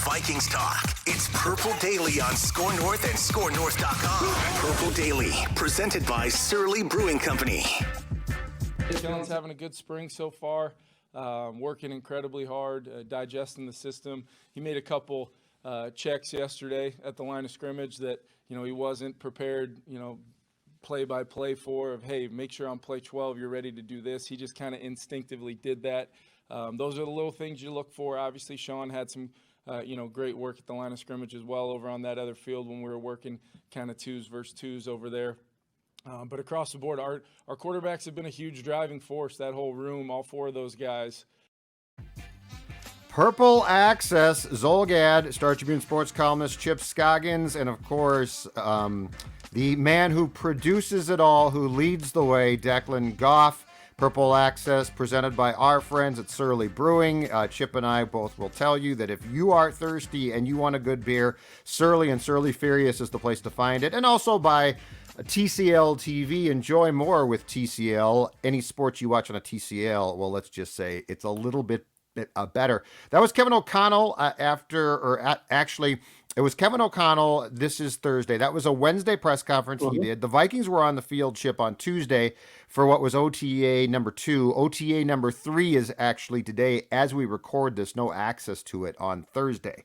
Vikings talk. It's Purple Daily on Score North and ScoreNorth.com. Purple Daily, presented by Surly Brewing Company. Kellen's having a good spring so far, working incredibly hard, digesting the system. He made a couple checks yesterday at the line of scrimmage that, he wasn't prepared, play-by-play for, of, hey, make sure on play 12 you're ready to do this. He just kind of instinctively did that. Those are the little things you look for. Obviously, Sean had some, great work at the line of scrimmage as well over on that other field when we were working kind of twos versus twos over there. But across the board, our quarterbacks have been a huge driving force, that whole room, all four of those guys. Purple Access, Zolgad, Star Tribune sports columnist Chip Scoggins, and of course, the man who produces it all, who leads the way, Declan Goff. Purple Access, presented by our friends at Surly Brewing. Chip and I both will tell you that if you are thirsty and you want a good beer, Surly and Surly Furious is the place to find it. And also by TCL TV. Enjoy more with TCL. Any sports you watch on a TCL, well, let's just say it's a little bit better. That was Kevin O'Connell actually, it was Kevin O'Connell. This is Thursday. That was a Wednesday press conference he did. The Vikings were on the field, Chip, on Tuesday for what was OTA number 2. OTA number 3 is actually today as we record this. No access to it on Thursday.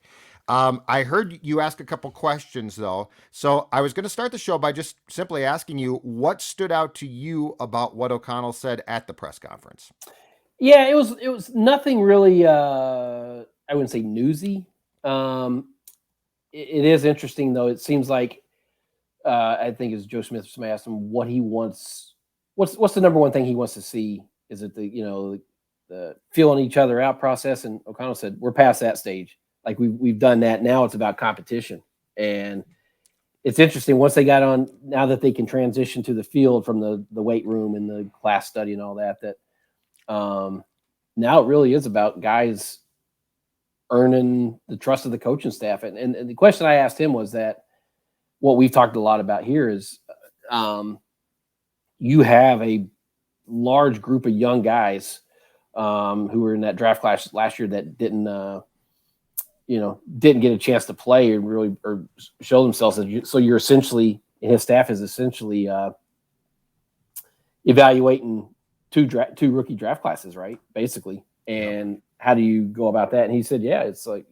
I heard you ask a couple questions, though. So I was going to start the show by just simply asking you what stood out to you about what O'Connell said at the press conference. Yeah, it was nothing really, I wouldn't say newsy. It is interesting, though. It seems like, I think as Joe Smith, somebody asked him what he wants, what's the number one thing he wants to see? Is it the feeling each other out process? And O'Connell said, we're past that stage. Like we've done that. Now it's about competition. And it's interesting once they got on, now that they can transition to the field from the weight room and the class study and all that, now it really is about guys earning the trust of the coaching staff. And the question I asked him was that what we've talked a lot about here is you have a large group of young guys who were in that draft class last year that didn't get a chance to play or show themselves. So you're essentially, and his staff is essentially evaluating two rookie draft classes, right? Basically. And how do you go about that? And he said, yeah, it's like,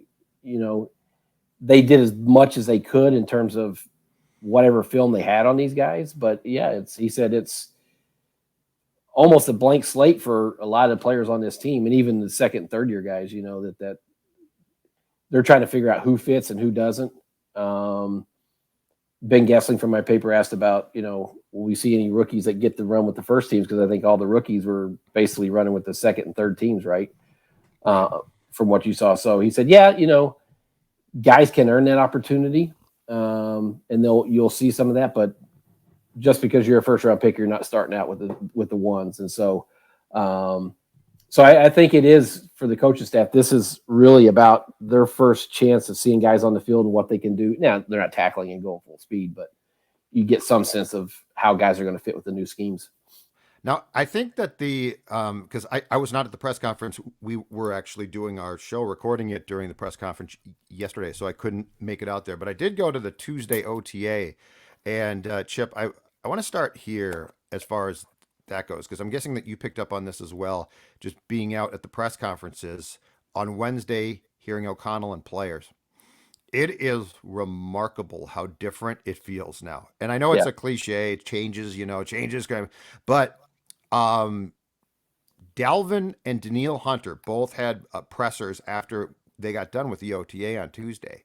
they did as much as they could in terms of whatever film they had on these guys. But yeah, he said it's almost a blank slate for a lot of players on this team. And even the second and third year guys, that they're trying to figure out who fits and who doesn't. Ben Gessling from my paper asked about, will we see any rookies that get to run with the first teams? Because I think all the rookies were basically running with the second and third teams, right? From what you saw. So he said, yeah, guys can earn that opportunity. And you'll see some of that, but just because you're a first round pick, you're not starting out with the ones. And so, I think it is for the coaching staff. This is really about their first chance of seeing guys on the field and what they can do. Now they're not tackling and going full speed, but you get some sense of how guys are going to fit with the new schemes. Now, I think that because I was not at the press conference, we were actually doing our show, recording it during the press conference yesterday, so I couldn't make it out there. But I did go to the Tuesday OTA, and Chip, I want to start here as far as that goes, because I'm guessing that you picked up on this as well, just being out at the press conferences on Wednesday, hearing O'Connell and players. It is remarkable how different it feels now. And I know it's a cliche, it changes, but Dalvin and Danielle Hunter both had pressers after they got done with the OTA on Tuesday.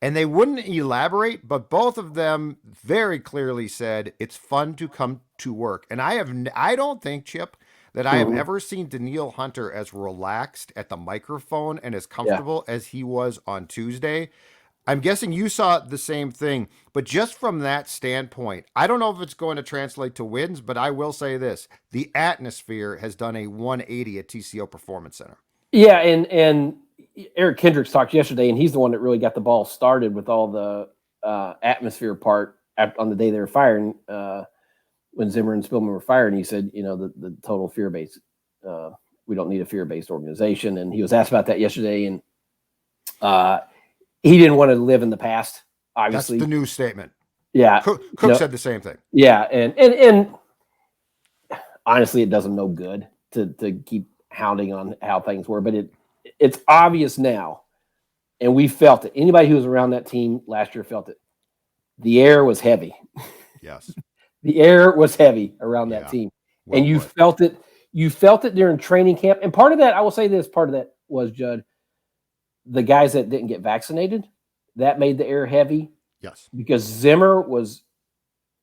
And they wouldn't elaborate, but both of them very clearly said it's fun to come to work. And I don't think, Chip, that I have ever seen Danielle Hunter as relaxed at the microphone and as comfortable as he was on Tuesday. I'm guessing you saw the same thing, but just from that standpoint, I don't know if it's going to translate to wins, but I will say this: the atmosphere has done a 180 at TCO Performance Center. Yeah, and Eric Kendricks talked yesterday, and he's the one that really got the ball started with all the atmosphere part on the day they were firing, when Zimmer and Spielman were fired. And he said, the total fear-based, we don't need a fear-based organization. And he was asked about that yesterday. And he didn't want to live in the past. Obviously, That's the new statement. Yeah, Cook said the same thing. Yeah, and honestly, it does him no good to keep hounding on how things were, but it's obvious now, and we felt it. Anybody who was around that team last year felt it. The air was heavy. Yes. The air was heavy around that team. Well and you put. felt it. You felt it during training camp. And part of that, I will say this, part of that was, Judd, the guys that didn't get vaccinated, that made the air heavy. Yes. Because Zimmer was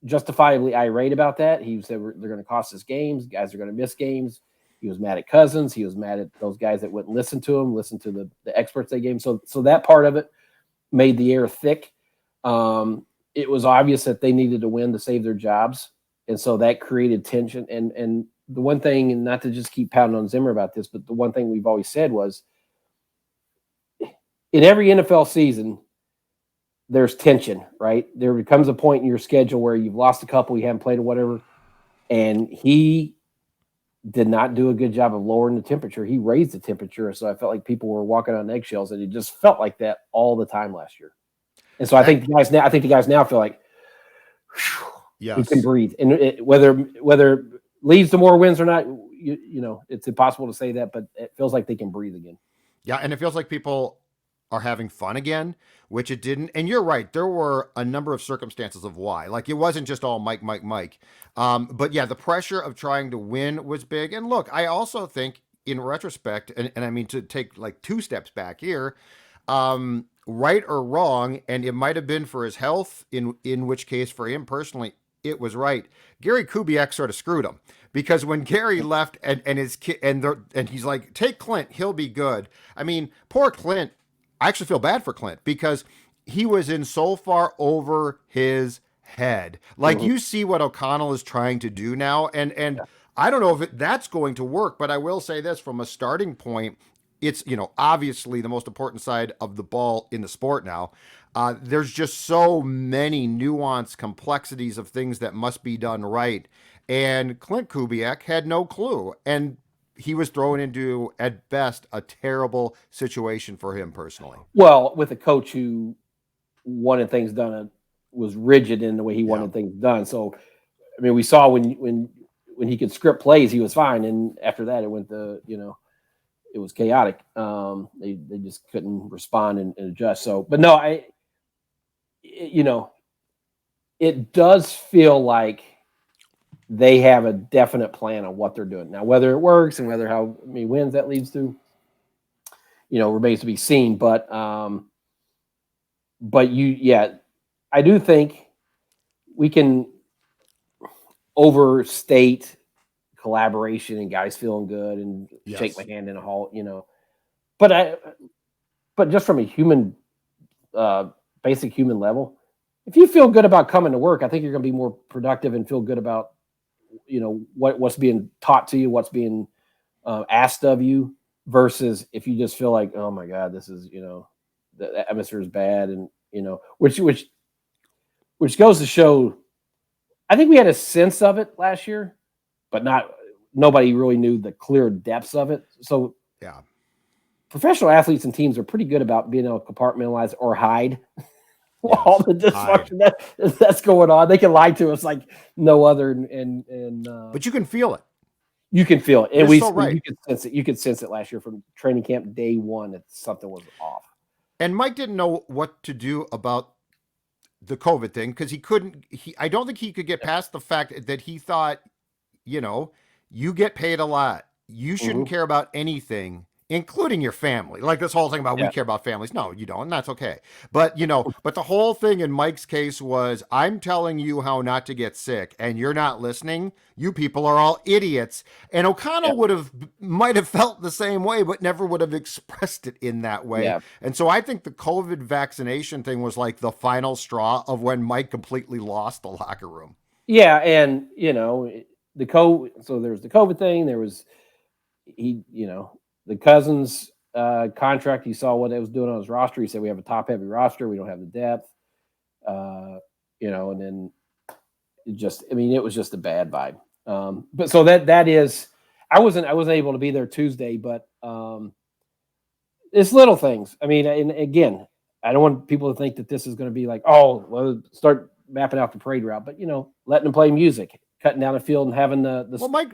justifiably irate about that. He said they're going to cost us games. Guys are going to miss games. He was mad at Cousins. He was mad at those guys that wouldn't listen to him, listen to the experts they gave him. So that part of it made the air thick. It was obvious that they needed to win to save their jobs. And so that created tension. And the one thing, and not to just keep pounding on Zimmer about this, but the one thing we've always said was, in every NFL season, there's tension, right? There becomes a point in your schedule where you've lost a couple, you haven't played or whatever. And he did not do a good job of lowering the temperature. He raised the temperature. So I felt like people were walking on eggshells, and it just felt like that all the time last year. And so I think the guys now feel like, yes, we can breathe. And whether it leads to more wins or not, you know, it's impossible to say that, but it feels like they can breathe again. Yeah, and it feels like people are having fun again, which it didn't. And you're right, there were a number of circumstances of why. Like, it wasn't just all Mike. But yeah, the pressure of trying to win was big. And look, I also think in retrospect, and I mean, to take like 2 steps back here, right or wrong, and it might have been for his health, in which case for him personally, it was right. Gary Kubiak sort of screwed him, because when Gary left and his kid and he's like, take Clint, he'll be good. I mean, poor Clint. I actually feel bad for Clint, because he was in so far over his head. Like, you see what O'Connell is trying to do now, and I don't know if that's going to work, but I will say this, from a starting point, it's, you know, obviously the most important side of the ball in the sport now. There's just so many nuanced complexities of things that must be done right. And Clint Kubiak had no clue. And he was thrown into, at best, a terrible situation for him personally. Well, with a coach who wanted things done, was rigid in the way he wanted things done. So, I mean, we saw when he could script plays, he was fine. And after that, it went to, you know, it was chaotic. They just couldn't respond and adjust. So, but no, you know, it does feel like they have a definite plan on what they're doing. Now, whether it works and how many wins that leads to, you know, remains to be seen. But I do think we can overstate collaboration and guys feeling good and shake my hand in a hall, you know. But just from a human, basic human level, if you feel good about coming to work, I think you're going to be more productive and feel good about, you know, what's being taught to you, what's being asked of you, versus if you just feel like, oh my God, this is, you know, the atmosphere is bad, and, you know, which goes to show, I think we had a sense of it last year, but nobody really knew the clear depths of it. So yeah, professional athletes and teams are pretty good about being able to compartmentalize or hide all the dysfunction that's going on. They can lie to us like no other, but you can feel it. You can feel it, and you could sense it. You could sense it last year from training camp day one that something was off. And Mike didn't know what to do about the COVID thing, because I don't think he could get past the fact that he thought, you know, you get paid a lot. You shouldn't care about anything, including your family. Like this whole thing about we care about families. No, you don't. And that's okay. But, you know, but the whole thing in Mike's case was, I'm telling you how not to get sick, and you're not listening. You people are all idiots. And O'Connell might have felt the same way, but never would have expressed it in that way. Yeah. And so I think the COVID vaccination thing was like the final straw of when Mike completely lost the locker room. Yeah. And, you know, so there was the COVID thing. There was, you know, the Cousins contract. He saw what it was doing on his roster. He said, we have a top heavy roster. We don't have the depth, you know, and then it was just a bad vibe. But so that is, I wasn't able to be there Tuesday, but it's little things. I mean, and again, I don't want people to think that this is going to be like, oh, well, start mapping out the parade route, but letting them play music, cutting down the field, and having the. Well,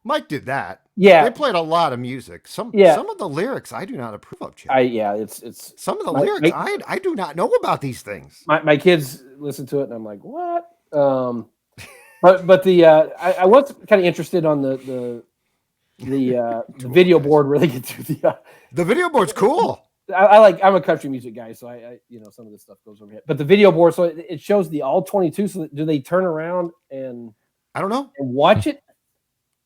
Mike did that. Yeah, they played a lot of music. Some of the lyrics I do not approve of, Chip. It's some of the lyrics I do not know about these things. My kids listen to it, and I'm like, what? But the I was kind of interested on the video board where they get to the video board's cool. I'm a country music guy, so I some of this stuff goes over here. But the video board, so it shows the all 22. So do they turn around and I don't know and watch it?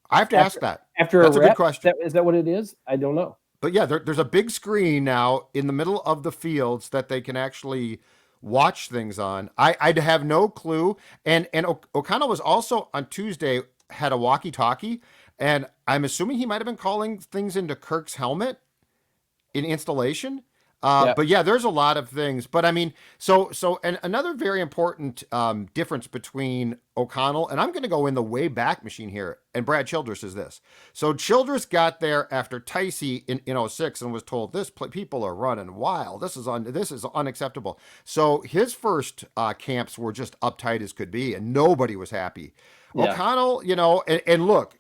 I have to ask that. That's a good question. Is that what it is? I don't know. But yeah, there's a big screen now in the middle of the fields that they can actually watch things on. I'd have no clue. And O'Connell was also on Tuesday had a walkie-talkie, and I'm assuming he might have been calling things into Kirk's helmet in installation. But yeah, there's a lot of things. But I mean, and another very important difference between O'Connell, and I'm going to go in the way back machine here, and Brad Childress is this. So Childress got there after Ticey in 06 and was told people are running wild. This is unacceptable. So his first camps were just uptight as could be, and nobody was happy. Yeah. O'Connell, and look,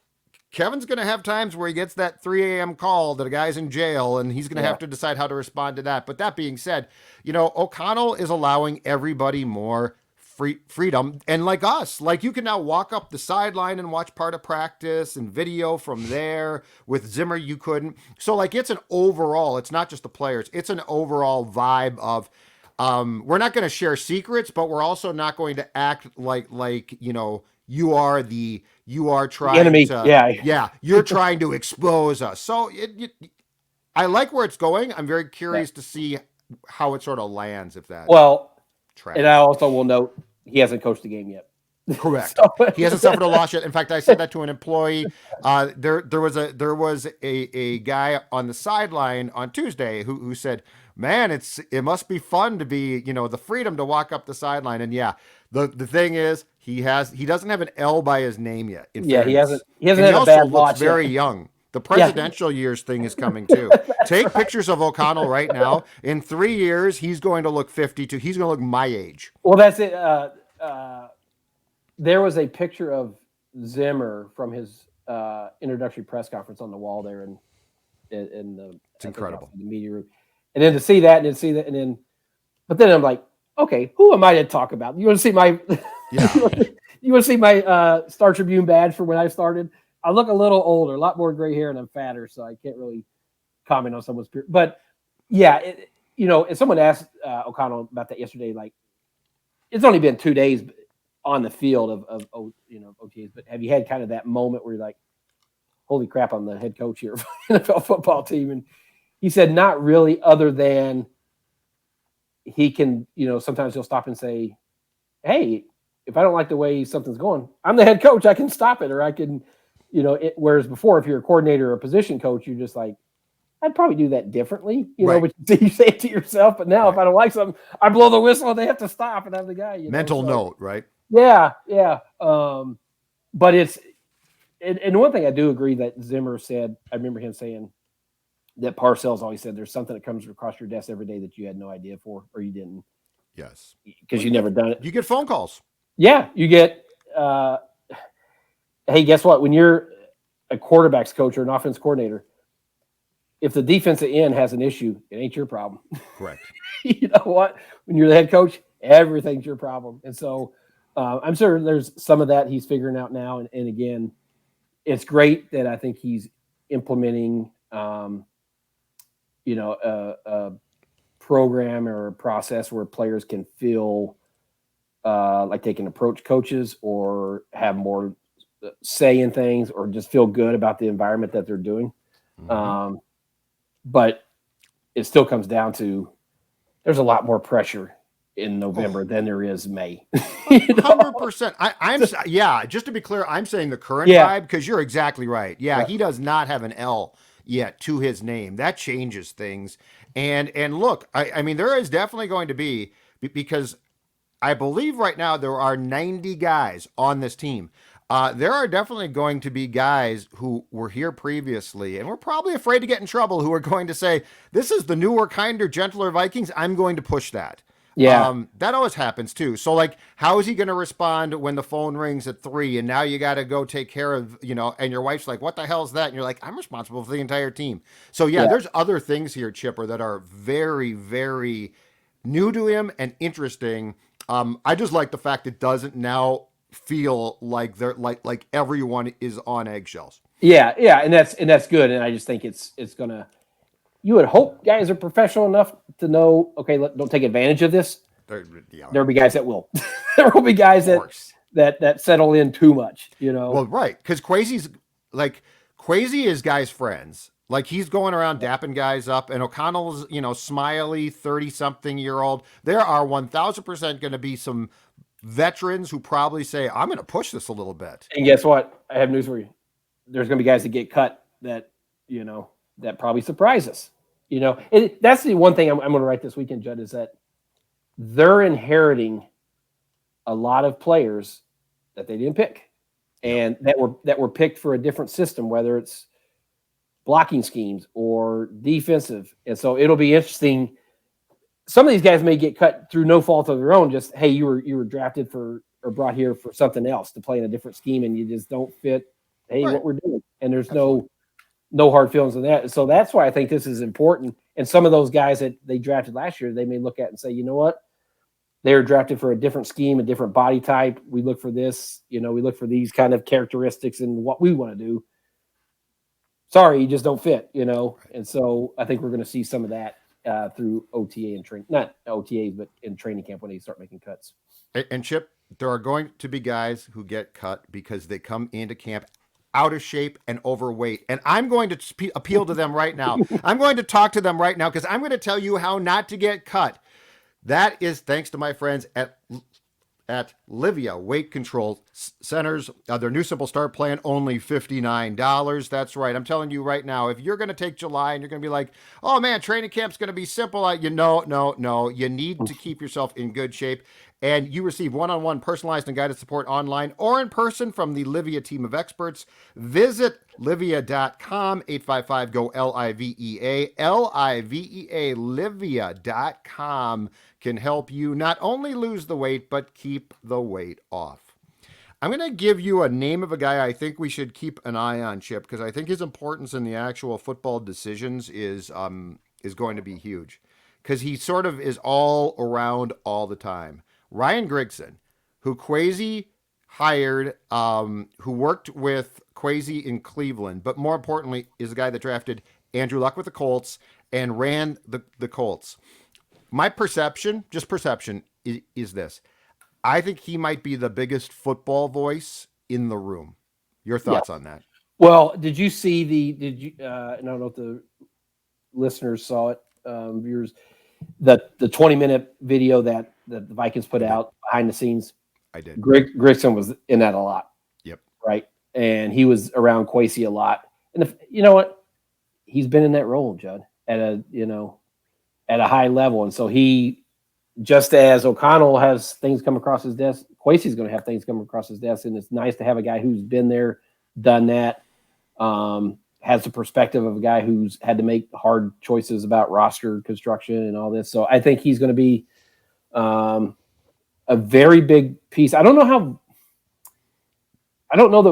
Kevin's going to have times where he gets that 3 a.m. call that a guy's in jail, and he's going to have to decide how to respond to that. But that being said, O'Connell is allowing everybody more freedom. And like us, like you can now walk up the sideline and watch part of practice and video from there. With Zimmer, you couldn't. So like it's an overall, it's not just the players, it's an overall vibe of we're not going to share secrets, but we're also not going to act like you are trying enemy. to you're trying to expose us. So I like where it's going. I'm very curious to see how it sort of lands, if that tracks. And I also will note he hasn't coached the game yet. Correct. He hasn't suffered a loss yet. In fact, I said that to an employee. There was a guy on the sideline on Tuesday who said, man, it must be fun to be, the freedom to walk up the sideline. And the thing is, he doesn't have an L by his name yet. He hasn't had a bad watch. Very young. The presidential years thing is coming too. Take pictures of O'Connell right now. In 3 years, he's going to look 52. He's going to look my age. Well, that's it. There was a picture of Zimmer from his introductory press conference on the wall there in the. It's incredible. The media room, and then to see that, but then I'm like, okay, who am I to talk about? You want to see my? Yeah. You want to see my Star Tribune badge for when I started? I look a little older, a lot more gray hair, and I'm fatter, so I can't really comment on someone's period. But yeah, if someone asked O'Connell about that yesterday, like it's only been 2 days on the field of OTAs, but have you had kind of that moment where you're like, holy crap, I'm the head coach here of the NFL football team? And he said, not really, other than he can, sometimes he'll stop and say, hey, if I don't like the way something's going, I'm the head coach. I can stop it, or I can, whereas before, if you're a coordinator or a position coach, you're just like, I'd probably do that differently, but you say it to yourself. But now if I don't like something, I blow the whistle and they have to stop, and I'm the guy. Mental note, right? Yeah. But it's, and one thing I do agree that Zimmer said, I remember him saying that Parcells always said there's something that comes across your desk every day that you had no idea for, or you didn't. Yes. Because you never done it. You get phone calls. Yeah. You get, hey, guess what? When you're a quarterback's coach or an offense coordinator, if the defensive end has an issue, it ain't your problem. Correct. You know what? When you're the head coach, everything's your problem. And so I'm sure there's some of that he's figuring out now. And again, it's great that I think he's implementing, a program or a process where players can feel like they can approach coaches or have more say in things, or just feel good about the environment that they're doing. Mm-hmm. But it still comes down to there's a lot more pressure in November than there is May. 100%. I'm just to be clear, I'm saying the current vibe, because you're exactly right. Yeah, he does not have an L yet to his name. That changes things. And look, I mean, there is definitely going to be, because I believe right now there are 90 guys on this team. There are definitely going to be guys who were here previously and were probably afraid to get in trouble who are going to say, this is the newer, kinder, gentler Vikings. I'm going to push that. Yeah. That always happens too. So like, how is he going to respond when the phone rings at 3 and now you got to go take care of, and your wife's like, what the hell is that? And you're like, I'm responsible for the entire team. So yeah, there's other things here, Chipper, that are very, very new to him and interesting. I just like the fact it doesn't now feel like they're like everyone is on eggshells. Yeah, and that's good. And I just think it's gonna. You would hope guys are professional enough to know. Okay, don't take advantage of this. There'll be guys that will. There will be guys that settle in too much. Well, right, because Kwesi is guys' friends. Like he's going around dapping guys up, and O'Connell's smiley 30-something-year-old. There are 1,000% going to be some veterans who probably say, I'm going to push this a little bit. And guess what? I have news for you. There's going to be guys that get cut that probably surprise us. That's the one thing I'm going to write this weekend, Judd, is that they're inheriting a lot of players that they didn't pick and that were picked for a different system, whether it's blocking schemes or defensive. And so it'll be interesting. Some of these guys may get cut through no fault of their own. Just, hey, you were drafted for or brought here for something else to play in a different scheme, and you just don't fit. Hey, what we're doing, and there's no hard feelings on that. So that's why I think this is important. And some of those guys that they drafted last year, they may look at and say, you know what, they were drafted for a different scheme, a different body type. We look for this. We look for these kind of characteristics and what we want to do. Sorry, you just don't fit. And so I think we're going to see some of that. Through OTA and training, not OTAs, but in training camp when they start making cuts. And Chip, there are going to be guys who get cut because they come into camp out of shape and overweight. And I'm going to appeal to them right now. I'm going to talk to them right now because I'm going to tell you how not to get cut. That is thanks to my friends at Livia Weight Control Centers. Their new Simple Start plan, only $59. That's right. I'm telling you right now, if you're going to take July and you're going to be like, oh man, training camp's going to be simple. No. You need to keep yourself in good shape. And you receive one-on-one personalized and guided support online or in person from the Livia team of experts. Visit Livia.com, 855-GO-LIVEA, Livea, Livia.com can help you not only lose the weight, but keep the weight off. I'm going to give you a name of a guy I think we should keep an eye on, Chip, because I think his importance in the actual football decisions is going to be huge, because he sort of is all around all the time. Ryan Grigson, who Kwesi hired, who worked with Kwesi in Cleveland, but more importantly is the guy that drafted Andrew Luck with the Colts and ran the Colts. My perception, just perception, is this. I think he might be the biggest football voice in the room. Your thoughts on that? Well, did you see I don't know if the listeners saw it, viewers, the 20-minute video that the Vikings put out behind the scenes? I did. Grigson was in that a lot. Yep. Right. And he was around Kwesi a lot. And you know what? He's been in that role, Judd, at a high level. And so he, just as O'Connell has things come across his desk, Kwesi's going to have things come across his desk. And it's nice to have a guy who's been there, done that, has the perspective of a guy who's had to make hard choices about roster construction and all this. So I think he's going to be a very big piece. I don't know that,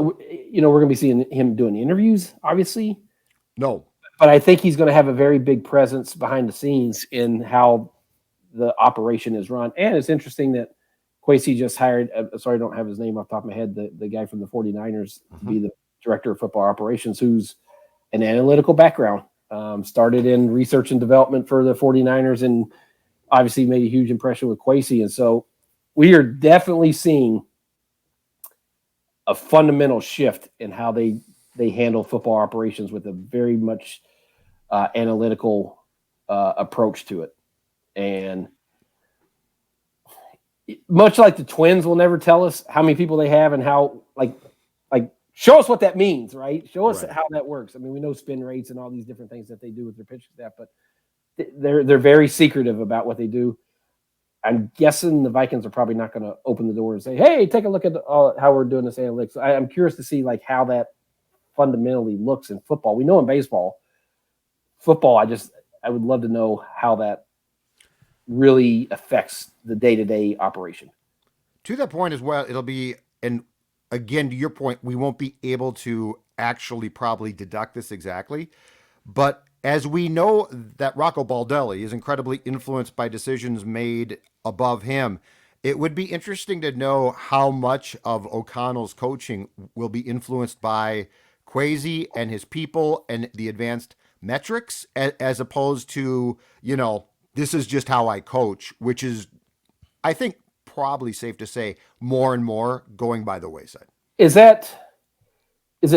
we're going to be seeing him doing interviews, obviously. No. But I think he's going to have a very big presence behind the scenes in how the operation is run. And it's interesting that Kwesi just hired, sorry, I don't have his name off the top of my head, the guy from the 49ers to be the director of football operations, who's an analytical background, started in research and development for the 49ers and obviously made a huge impression with Kwesi. And so we are definitely seeing a fundamental shift in how they handle football operations with a very much analytical approach to it. And much like the Twins will never tell us how many people they have and how, like show us what that means, right? Show us how that works. I mean, we know spin rates and all these different things that they do with their pitching staff, but they're very secretive about what they do. I'm guessing the Vikings are probably not going to open the door and say, "Hey, take a look at how we're doing this analytics." I'm curious to see like how that fundamentally looks in football. We know in baseball, football. I would love to know how that really affects the day-to-day operation. To that point as well, it'll be, and again, to your point, we won't be able to actually probably deduct this exactly. But as we know that Rocco Baldelli is incredibly influenced by decisions made above him, it would be interesting to know how much of O'Connell's coaching will be influenced by Kwesi and his people and the advanced metrics as opposed to, this is just how I coach, which is, I think, probably safe to say more and more going by the wayside. Is it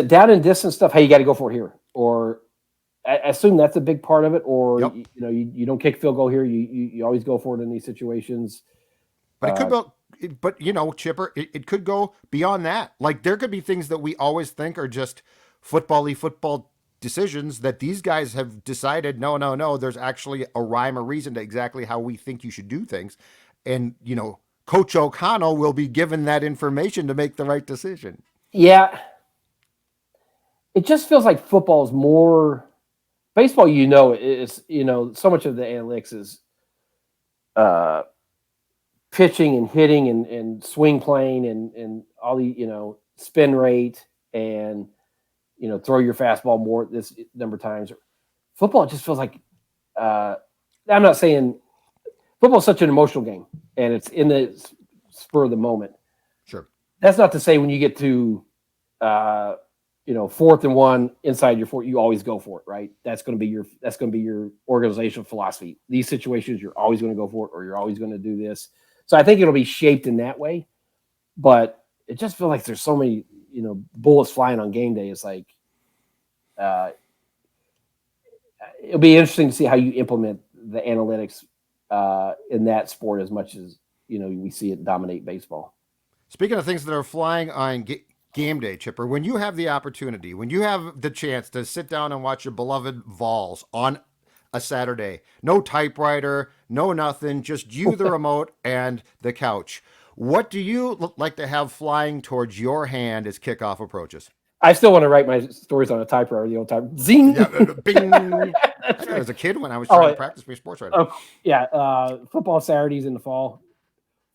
down and distance stuff? Hey, you got to go for it here, or I assume that's a big part of it. Or Yep. you don't kick field goal here. You always go for it in these situations. But it could be, but Chipper, it could go beyond that. Like there could be things that we always think are just football decisions that these guys have decided. No. There's actually a rhyme or reason to exactly how we think you should do things, and Coach O'Connell will be given that information to make the right decision. Yeah. It just feels like football is more baseball. Is so much of the analytics is pitching and hitting and swing playing and all the spin rate and throw your fastball more this number of times. Football just feels like I'm not saying football is such an emotional game and it's in the spur of the moment. Sure. That's not to say when you get to 4th and 1 inside your 4, you always go for it, right? That's going to be your organizational philosophy. These situations, you're always going to go for it, or you're always going to do this. So I think it'll be shaped in that way. But it just feels like there's so many, bullets flying on game day. It's like it'll be interesting to see how you implement the analytics in that sport as much as we see it dominate baseball. Speaking of things that are flying on game day, Chipper, when you have the opportunity, when you have the chance to sit down and watch your beloved Vols on a Saturday, no typewriter, no nothing, just you, the remote, and the couch, what do you like to have flying towards your hand as kickoff approaches? I still want to write my stories on a typewriter, the old time. Zing! Yeah, bing! That's right. As a kid when I was trying to practice my sports writing. Football Saturdays in the fall.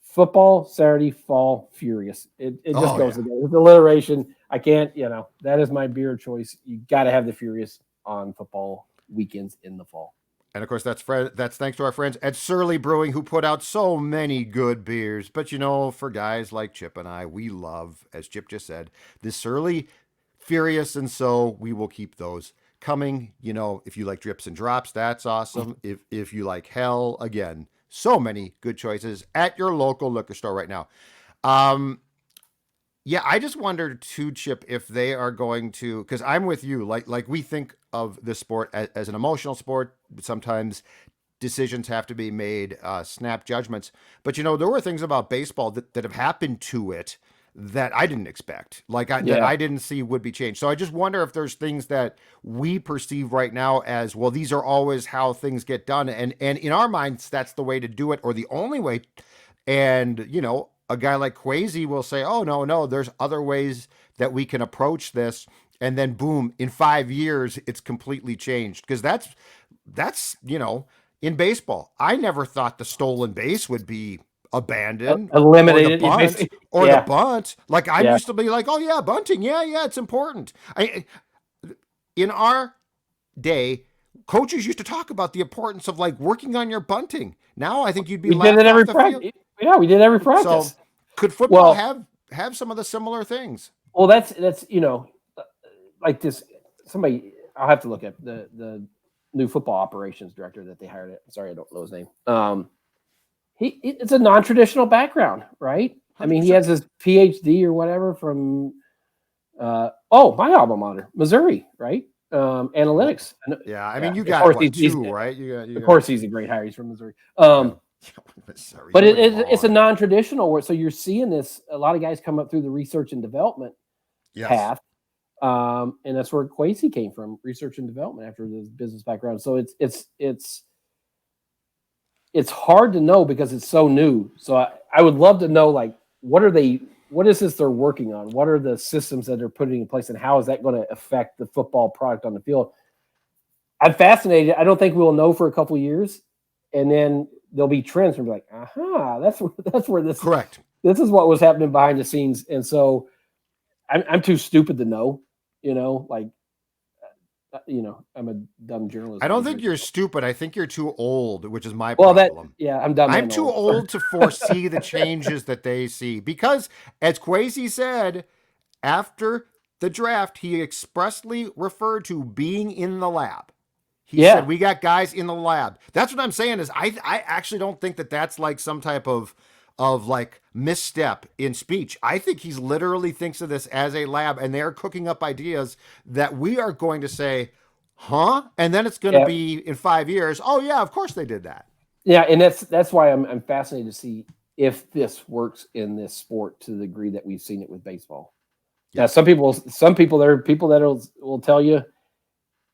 Football Saturday, fall, furious. It just goes together. With alliteration, I can't, that is my beer choice. You got to have the furious on football weekends in the fall. And of course, that's thanks to our friends at Surly Brewing who put out so many good beers. But for guys like Chip and I, we love, as Chip just said, the Surly Furious, and so we will keep those coming. If you like drips and drops, that's awesome. If you like hell, again, so many good choices at your local liquor store right now. I just wondered too, Chip, if they are going to, because I'm with you, like we think of this sport as an emotional sport. Sometimes decisions have to be made, snap judgments. But there were things about baseball that have happened to it that I didn't expect, that I didn't see would be changed. So I just wonder if there's things that we perceive right now as, well, these are always how things get done. And in our minds, that's the way to do it or the only way. And, a guy like Kwesi will say, oh, no, there's other ways that we can approach this. And then boom, in 5 years, it's completely changed. Because that's, in baseball, I never thought the stolen base would be abandoned, eliminated, or the bunt. Like I used to be like, oh yeah, bunting, yeah, it's important. In our day, coaches used to talk about the importance of working on your bunting. Now I think you'd be laughed off the field. Yeah, we did every practice. So could football have some of the similar things? Well, that's like this. Somebody, I'll have to look at the new football operations director that they hired. Sorry, I don't know his name. It's a non-traditional background, right? 100%. I mean, he has his PhD or whatever from my alma mater, Missouri, right? Analytics. Yeah, I mean, you got what, two, right? Of course, he's a great hire. He's from Missouri. But it's a non-traditional. So you're seeing this. A lot of guys come up through the research and development path, and that's where Kwesi came from, research and development after the business background. So it's it's hard to know because it's so new. So I would love to know, like, what is this they're working on? What are the systems that they're putting in place, and how is that going to affect the football product on the field? I'm fascinated. I don't think we'll know for a couple of years, and then there'll be trends and be like, aha, that's where this Correct. This is what was happening behind the scenes. And so I'm too stupid to know, like, I'm a dumb journalist. I don't think you're stupid. I think you're too old, which is my well, problem. I'm dumb. I'm too old to foresee the changes that they see because, as Kwesi said, after the draft, he expressly referred to being in the lab. He said, we got guys in the lab. That's what I'm saying is I actually don't think that that's like some type of like misstep in speech. I think he's literally thinks of this as a lab, and they're cooking up ideas that we are going to say, huh? And then it's going to be in 5 years. Oh yeah, of course they did that. Yeah. And that's why I'm fascinated to see if this works in this sport to the degree that we've seen it with baseball. Yeah. Now, some people, there are people that will tell you,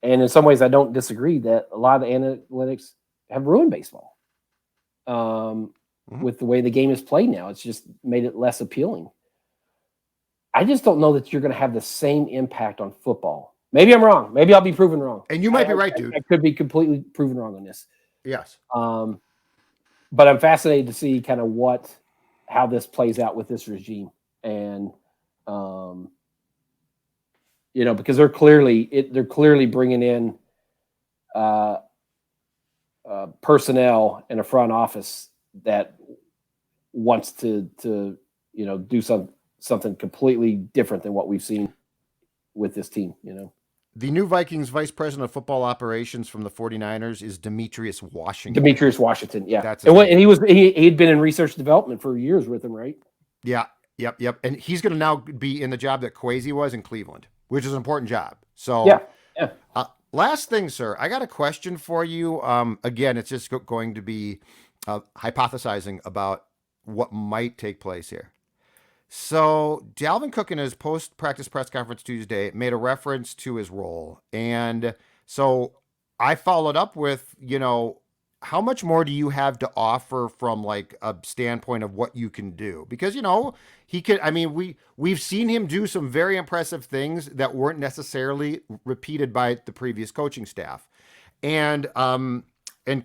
and in some ways I don't disagree, that a lot of the analytics have ruined baseball. With the way the game is played now, it's just made it less appealing. I just don't know that you're going to have the same impact on football. Maybe I'm wrong. Maybe I'll be proven wrong. And you might be right, dude. I could be completely proven wrong on this. Yes. But I'm fascinated to see kind of how this plays out with this regime. And, because they're clearly bringing in personnel in a front office that wants to do something completely different than what we've seen with this team. The new Vikings vice president of football operations from the 49ers is Demetrius Washington. Yeah. That's and he'd been in research development for years with him, right? Yeah. Yep. And he's going to now be in the job that Kwesi was in Cleveland, which is an important job. So yeah. Last thing, sir, I got a question for you. Again, it's just going to be hypothesizing about what might take place here. So Dalvin Cook in his post-practice press conference Tuesday made a reference to his role. And so I followed up with, how much more do you have to offer from like a standpoint of what you can do? Because, he could, we've seen him do some very impressive things that weren't necessarily repeated by the previous coaching staff. And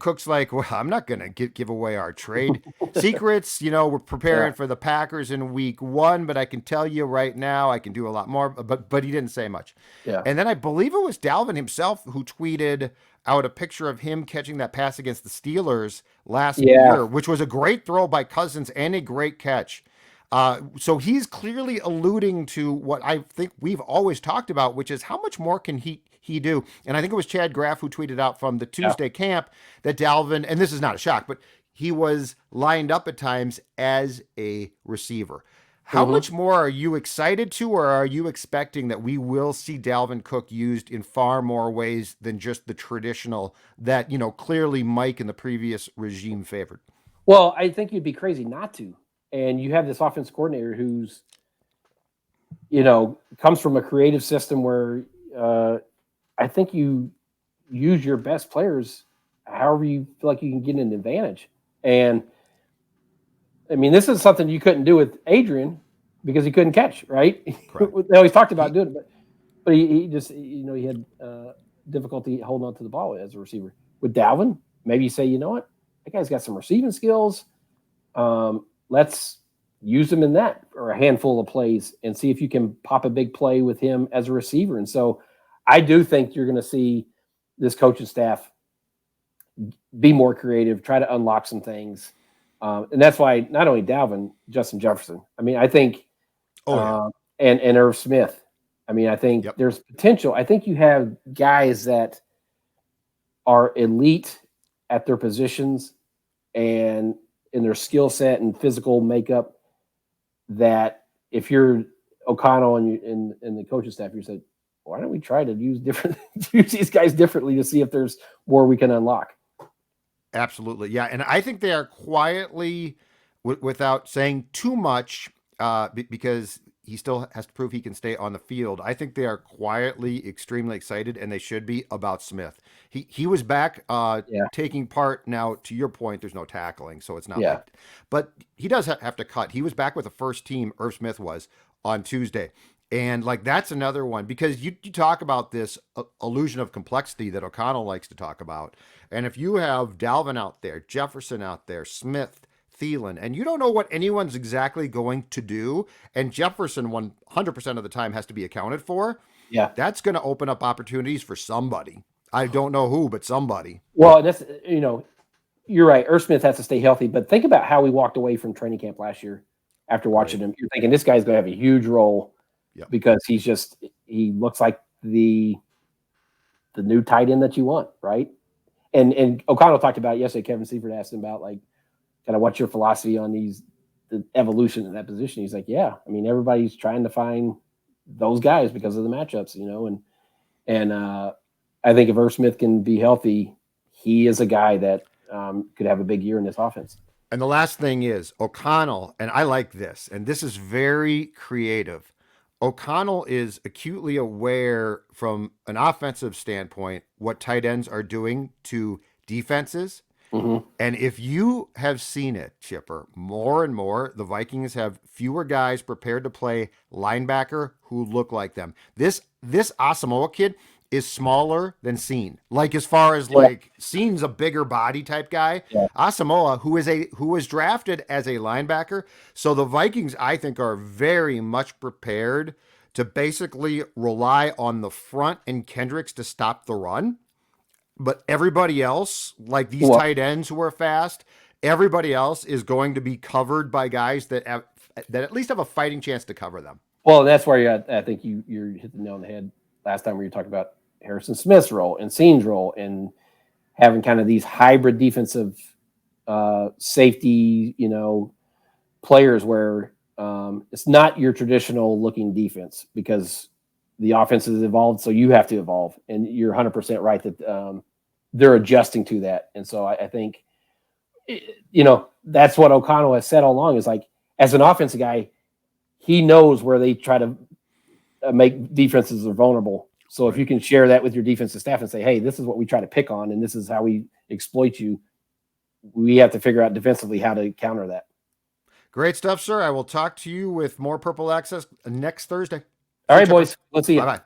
Cook's like, well, I'm not going to give away our trade secrets. We're preparing for the Packers in week 1, but I can tell you right now, I can do a lot more. But he didn't say much. Yeah. And then I believe it was Dalvin himself who tweeted out a picture of him catching that pass against the Steelers last year, which was a great throw by Cousins and a great catch. So he's clearly alluding to what I think we've always talked about, which is how much more can he do? And I think it was Chad Graff who tweeted out from the Tuesday camp that Dalvin, and this is not a shock, but he was lined up at times as a receiver. How much more are you excited to, or are you expecting that we will see Dalvin Cook used in far more ways than just the traditional that, clearly Mike and the previous regime favored? Well, I think you'd be crazy not to. And you have this offense coordinator who's, comes from a creative system where I think you use your best players however you feel like you can get an advantage. And this is something you couldn't do with Adrian because he couldn't catch, right? They always talked about doing it, but he just, he had difficulty holding on to the ball as a receiver. With Dalvin, maybe you say, you know what, that guy's got some receiving skills. Let's use him in that or a handful of plays and see if you can pop a big play with him as a receiver. And so I do think you're going to see this coaching staff be more creative, try to unlock some things. And that's why not only Dalvin, Justin Jefferson. I think, and Irv Smith. I think there's potential. I think you have guys that are elite at their positions and in their skill set and physical makeup, that if you're O'Connell and the coaching staff, you said, why don't we try to use these guys differently to see if there's more we can unlock? Absolutely. Yeah. And I think they are quietly, without saying too much, because he still has to prove he can stay on the field. I think they are quietly extremely excited, and they should be, about Smith. He was back taking part. Now, to your point, there's no tackling, so it's not like, but he does have to cut. He was back with the first team, Irv Smith was, on Tuesday. And like, that's another one, because you talk about this illusion of complexity that O'Connell likes to talk about. And if you have Dalvin out there, Jefferson out there, Smith, Thielen, and you don't know what anyone's exactly going to do, and Jefferson 100% of the time has to be accounted for, that's going to open up opportunities for somebody. I don't know who, but somebody. Well, that's, you're right. Irv Smith has to stay healthy, but think about how we walked away from training camp last year after watching him. You're thinking this guy's going to have a huge role because he looks like the new tight end that you want, right? And O'Connell talked about it yesterday. Kevin Seifert asked him about, like, kind of what's your philosophy on the evolution in that position. He's like, everybody's trying to find those guys because of the matchups, and I think if Irv Smith can be healthy, he is a guy that could have a big year in this offense. And the last thing is O'Connell, and I like this, and this is very creative. O'Connell is acutely aware from an offensive standpoint what tight ends are doing to defenses. Mm-hmm. And if you have seen it, Chipper, more and more, the Vikings have fewer guys prepared to play linebacker who look like them. This Asamoah kid is smaller than Seen. Like, as far as like, Seen's a bigger body type guy. Asamoah, who was drafted as a linebacker. So the Vikings, I think, are very much prepared to basically rely on the front and Kendricks to stop the run. But everybody else, like these tight ends who are fast, everybody else is going to be covered by guys that at least have a fighting chance to cover them. Well, that's where I think you hit the nail on the head last time, where you talked about Harrison Smith's role and Seen's role, and having kind of these hybrid defensive safety, players where it's not your traditional looking defense, because the offense has evolved, so you have to evolve. And you're 100% right that they're adjusting to that. And so I think, that's what O'Connell has said all along, is like, as an offensive guy, he knows where they try to make defenses are vulnerable. So if you can share that with your defensive staff and say, hey, this is what we try to pick on, and this is how we exploit you, we have to figure out defensively how to counter that. Great stuff, sir. I will talk to you with more Purple Access next Thursday. All right, boys. Let's see you. Bye-bye.